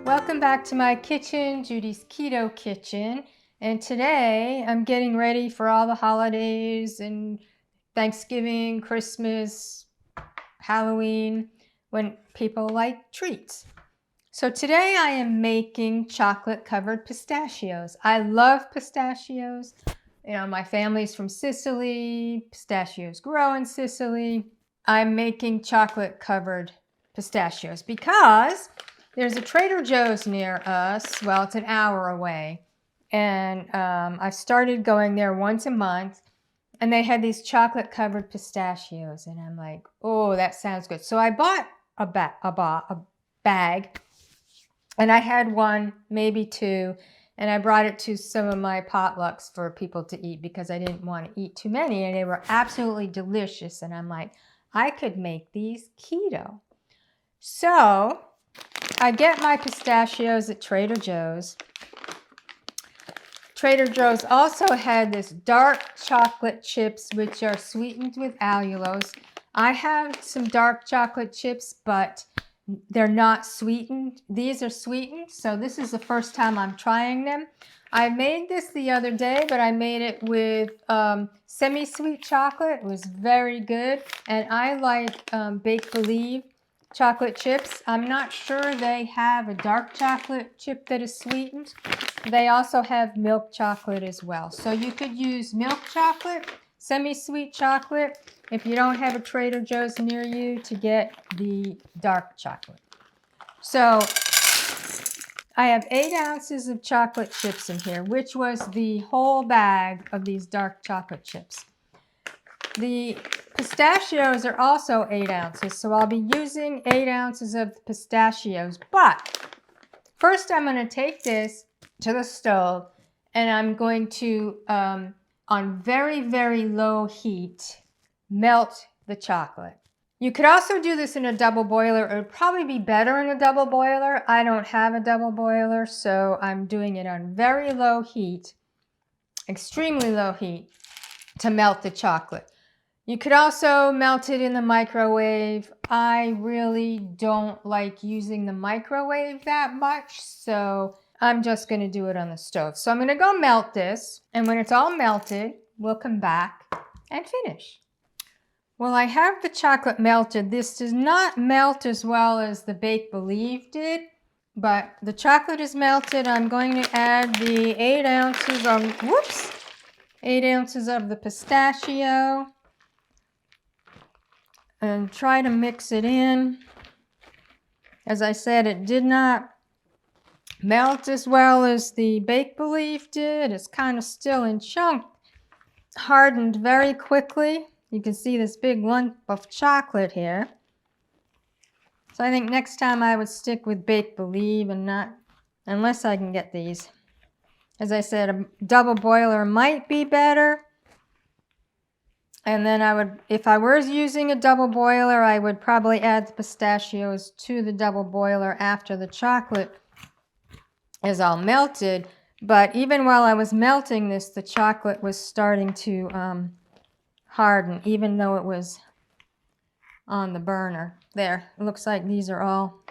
Welcome back to my kitchen, Judy's Keto Kitchen. And today I'm getting ready for all the holidays and Thanksgiving, Christmas, Halloween, when people like treats. So today I am making chocolate covered pistachios. I love pistachios. You know, my family's from Sicily. Pistachios grow in Sicily. I'm making chocolate covered pistachios because there's a Trader Joe's near us. Well, it's an hour away. And I've started going there once a month. And they had these chocolate covered pistachios. And I'm like, oh, that sounds good. So I bought a bag. And I had one, maybe two. And I brought it to some of my potlucks for people to eat because I didn't want to eat too many. And they were absolutely delicious. And I'm like, I could make these keto. So I get my pistachios at Trader Joe's. Trader Joe's also had this dark chocolate chips, which are sweetened with allulose. I have some dark chocolate chips, but they're not sweetened. These are sweetened, so this is the first time I'm trying them. I made this the other day, but I made it with semi-sweet chocolate. It was very good, and I like Bake Believe chocolate chips. I'm not sure they have a dark chocolate chip that is sweetened. They also have milk chocolate as well. So you could use milk chocolate, semi-sweet chocolate, if you don't have a Trader Joe's near you, to get the dark chocolate. So I have 8 ounces of chocolate chips in here, which was the whole bag of these dark chocolate chips. The pistachios are also 8 ounces, so I'll be using 8 ounces of the pistachios. But first I'm going to take this to the stove and I'm going to, on very, very low heat, melt the chocolate. You could also do this in a double boiler. It would probably be better in a double boiler. I don't have a double boiler, so I'm doing it on very low heat, extremely low heat, to melt the chocolate. You could also melt it in the microwave. I really don't like using the microwave that much, so I'm just going to do it on the stove. So I'm going to go melt this, and when it's all melted, we'll come back and finish. Well, I have the chocolate melted. This does not melt as well as the Bake Believe did, but the chocolate is melted. I'm going to add the 8 ounces of the pistachio and try to mix it in. As I said, it did not melt as well as the Bake Believe did. It's kind of still in chunks, hardened very quickly. You can see this big lump of chocolate here. So I think next time I would stick with Bake Believe and not, unless I can get these. As I said, a double boiler might be better. And then I would, if I was using a double boiler, I would probably add the pistachios to the double boiler after the chocolate is all melted. But even while I was melting this, the chocolate was starting to harden, even though it was on the burner. There, it looks like these are all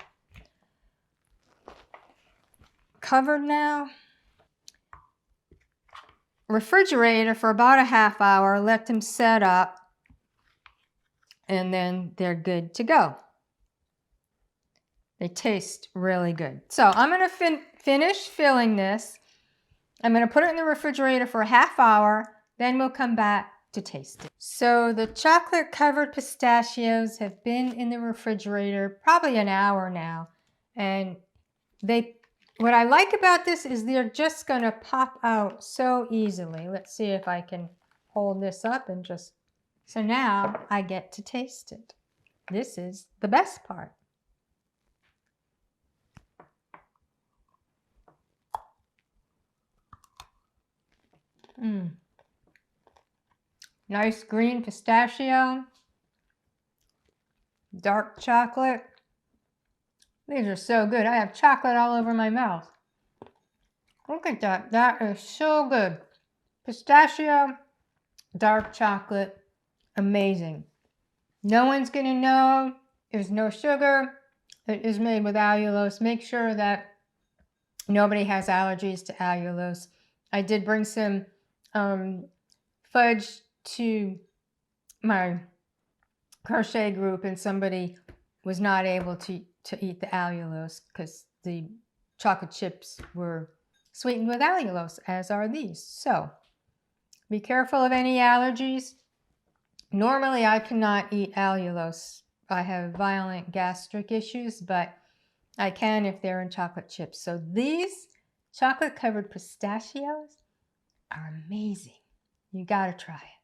covered now. Refrigerator for about a half hour, let them set up, and then they're good to go. They taste really good. So I'm going to finish filling this. I'm going to put it in the refrigerator for a half hour, then we'll come back to taste it. So the chocolate covered pistachios have been in the refrigerator probably an hour now, and what I like about this is they're just going to pop out so easily. Let's see if I can hold this up and just... So now I get to taste it. This is the best part. Nice green pistachio, dark chocolate. These are so good. I have chocolate all over my mouth. Look at that. That is so good. Pistachio, dark chocolate, amazing. No one's going to know. There's no sugar. It is made with allulose. Make sure that Nobody has allergies to allulose. I did bring some fudge to my crochet group, and somebody was not able to eat the allulose because the chocolate chips were sweetened with allulose, as are these. So be careful of any allergies. Normally, I cannot eat allulose. I have violent gastric issues, but I can if they're in chocolate chips. So these chocolate covered pistachios are amazing. You got to try it.